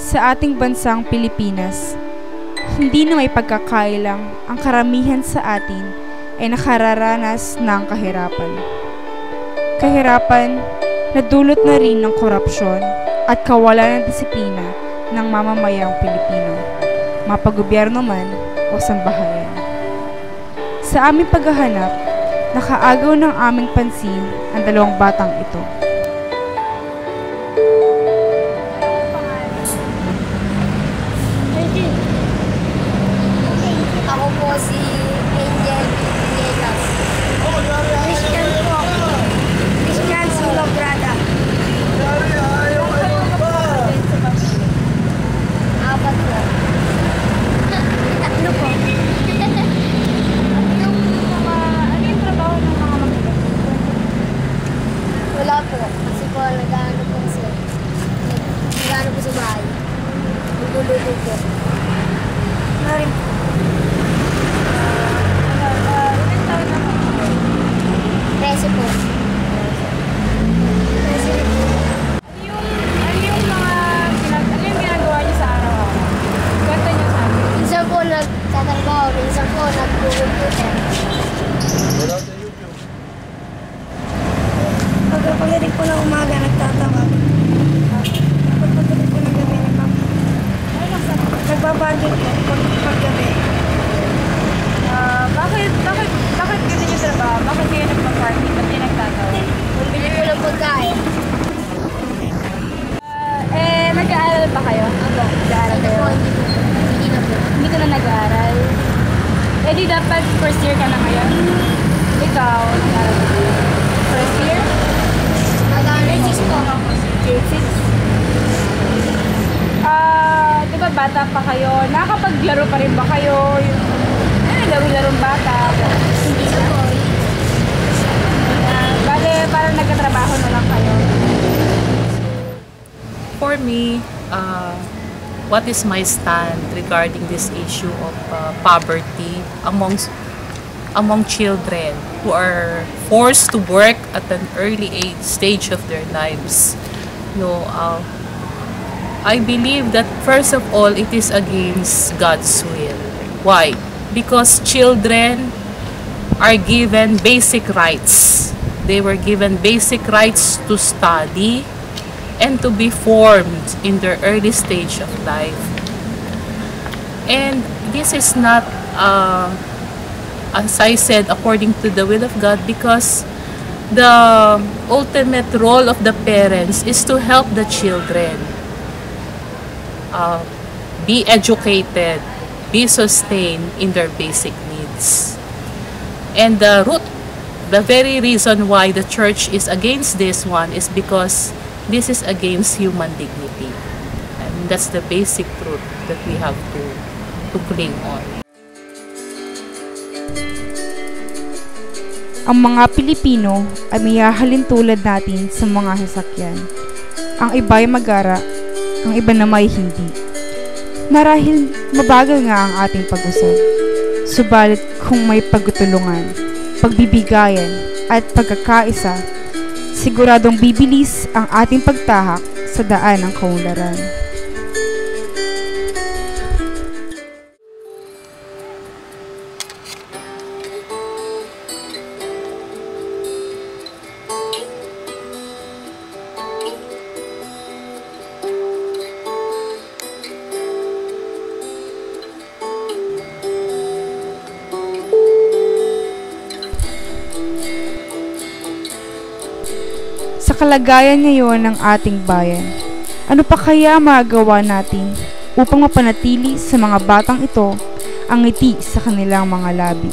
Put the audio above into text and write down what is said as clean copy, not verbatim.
Sa ating bansang Pilipinas, hindi na may pagkakailang ang karamihan sa atin ay nakararanas ng kahirapan. Kahirapan na dulot na rin ng korupsyon at kawalan ng disiplina ng mamamayang Pilipino, mapagobyerno man o sambahayan. Sa aming paghahanap, nakaagaw ng aming pansin ang dalawang batang ito. Ako po si Angel Villegas. Christian po ako. Christian Sulabrada. Apat po. Tatlo po. Ano yung trabaho ng mga magulang? Wala po. Kasi po nag-ano po sila. Nag-ano po sa bahay. Naguluto po. Ano rin po. Preso po. Preso rin po. Ano yung ginagawa niyo sa araw-araw? Kwento niyo sa akin. Minsan po nagtatrabaho, minsan po nag-computer. Pagpagaling po ng umaga, nagtatawag. Pagpagaling po ng gabi, nagbabagin po paggabi. Bakit ganun yung trabaho? Bakit kayo nagpa-party? Ba't kayo nagtatawag? Bumili po ng pagkain. Nag-aaral ba kayo? Ako. Nag-aaral kayo? Hindi na po. Hindi ka na nag-aaral? Di dapat first year ka na ngayon? Ikaw, nag-aaral ka na? First year? Grade 6 po. Grade 6? Di ba bata pa kayo? Nakapaglaro pa rin ba kayo? Laro-larong bata. Hindi na po. Bale, parang nagkatrabaho na lang kayo. For me, what is my stand regarding this issue of poverty among children who are forced to work at an early stage of their lives? I believe that first of all, it is against God's will. Why? Because children are given basic rights. They were given basic rights to study and to be formed in their early stage of life. And this is not, as I said, according to the will of God, because the ultimate role of the parents is to help the children be educated, be sustained in their basic needs. And the very reason why the church is against this one is because this is against human dignity. And that's the basic truth that we have to cling on. Ang mga Pilipino ay may hahalin tulad natin sa mga sasakyan. Ang iba ay magara, ang iba naman ay hindi. Marahil mabagal nga ang ating pag-usap. Subalit kung may pagtutulungan, pagbibigayan at pagkakaisa, siguradong bibilis ang ating pagtahak sa daan ng kaunlaran. Sa kalagayan ngayon ng ating bayan, ano pa kaya magagawa natin upang mapanatili sa mga batang ito ang ngiti sa kanilang mga labi?